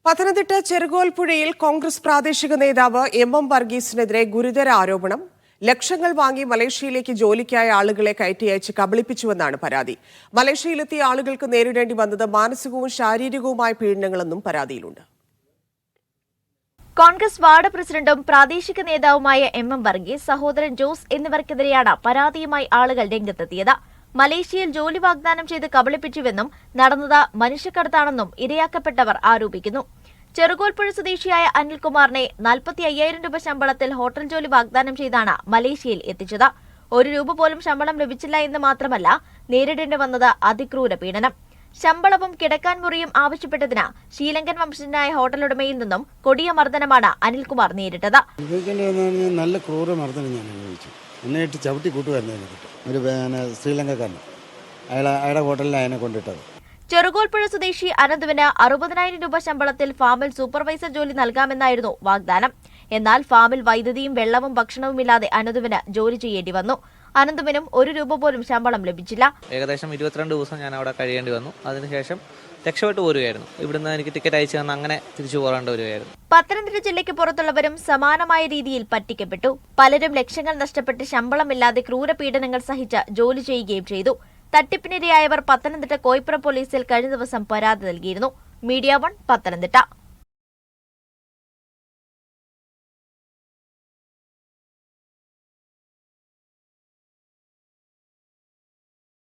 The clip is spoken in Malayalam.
പത്തനംതിട്ട ചെറുകോൽപ്പുഴയിൽ കോൺഗ്രസ് പ്രാദേശിക നേതാവ് എം വർഗീസിനെതിരെ ഗുരുതര ആരോപണം. ലക്ഷങ്ങൾ വാങ്ങി മലേഷ്യയിലേക്ക് ജോലിക്കായ ആളുകളെ കയറ്റിയയച്ച് കബളിപ്പിച്ചുവെന്നാണ് പരാതി. മലേഷ്യയിലെത്തിയ ആളുകൾക്ക് നേരിടേണ്ടി വന്നത് മാനസികവും ശാരീരികവുമായ പീഡനങ്ങളെന്നും പരാതിയിലുണ്ട്. കോൺഗ്രസ് വാർഡ് പ്രസിഡന്റും പ്രാദേശിക നേതാവുമായ എം വർഗീസ്, സഹോദരൻ ജോസ് എന്നിവർക്കെതിരെയാണ് പരാതിയുമായി ആളുകൾ രംഗത്തെത്തിയത്. മലേഷ്യയിൽ ജോലി വാഗ്ദാനം ചെയ്ത് കബളിപ്പിച്ചുവെന്നും നടന്നത് മനുഷ്യക്കടത്താണെന്നും ഇരയാക്കപ്പെട്ടവർ ആരോപിക്കുന്നു. ചെറുകോൽപ്പുഴ സ്വദേശിയായ അനിൽകുമാറിനെ 45,000 രൂപ ശമ്പളത്തിൽ ഹോട്ടൽ ജോലി വാഗ്ദാനം ചെയ്താണ് മലേഷ്യയിൽ എത്തിച്ചത്. 1 രൂപ പോലും ശമ്പളം ലഭിച്ചില്ല എന്ന് മാത്രമല്ല, നേരിടേണ്ടി വന്നത് അതിക്രൂര പീഡനം. ശമ്പളവും കിടക്കാൻ മുറിയും ആവശ്യപ്പെട്ടതിന് ശ്രീലങ്കൻ വംശജനായ ഹോട്ടലുടമയിൽ നിന്നും കൊടിയ മർദ്ദനമാണ് അനിൽകുമാർ നേരിട്ടത്. നല്ല ക്രൂര മർദ്ദനം ഞാൻ അനുഭവിച്ചു. എന്നെ ചവിട്ടി കൂട്ടുമായിരുന്നു. ഒരു ശ്രീലങ്കക്കാരൻ അയാളുടെ ഹോട്ടലിലാണ് അതിനെ കൊണ്ടിട്ടത്. ചെറുകോൽപ്പുഴ സ്വദേശി അനന്തുവിന് 60,000 രൂപ ശമ്പളത്തിൽ ഫാമിൽ സൂപ്പർവൈസർ ജോലി നൽകാമെന്നായിരുന്നു വാഗ്ദാനം. എന്നാൽ ഫാമിൽ വൈദ്യുതിയും വെള്ളവും ഭക്ഷണവുമില്ലാതെ അനന്തുവിന് ജോലി ചെയ്യേണ്ടി വന്നു. അനന്തുവിനും 1 രൂപ പോലും ശമ്പളം ലഭിച്ചില്ല. ഏകദേശം 22 ദിവസം ഞാൻ അവിടെ കഴിയേണ്ടി വന്നു. അതിനുശേഷം രക്ഷപ്പെട്ടു പോരുകയായിരുന്നു. ഇവിടുന്ന് എനിക്ക് ടിക്കറ്റ് അയച്ചു തന്ന് അങ്ങനെ തിരിച്ചു പോരേണ്ടി വരികയായിരുന്നു. പത്തനംതിട്ട ജില്ലയ്ക്ക് പുറത്തുള്ളവരും സമാനമായ രീതിയിൽ പറ്റിക്കപ്പെട്ടു. പലരും ലക്ഷങ്ങൾ നഷ്ടപ്പെട്ട് ശമ്പളമില്ലാതെ ക്രൂരപീഡനങ്ങൾ സഹിച്ച് ജോലി ചെയ്യുകയും ചെയ്തു. തട്ടിപ്പിനിരയായവർ പത്തനംതിട്ട കോയിപ്പുറം പോലീസിൽ കഴിഞ്ഞ ദിവസം പരാതി നൽകിയിരുന്നു. മീഡിയ 1 പത്തനംതിട്ട.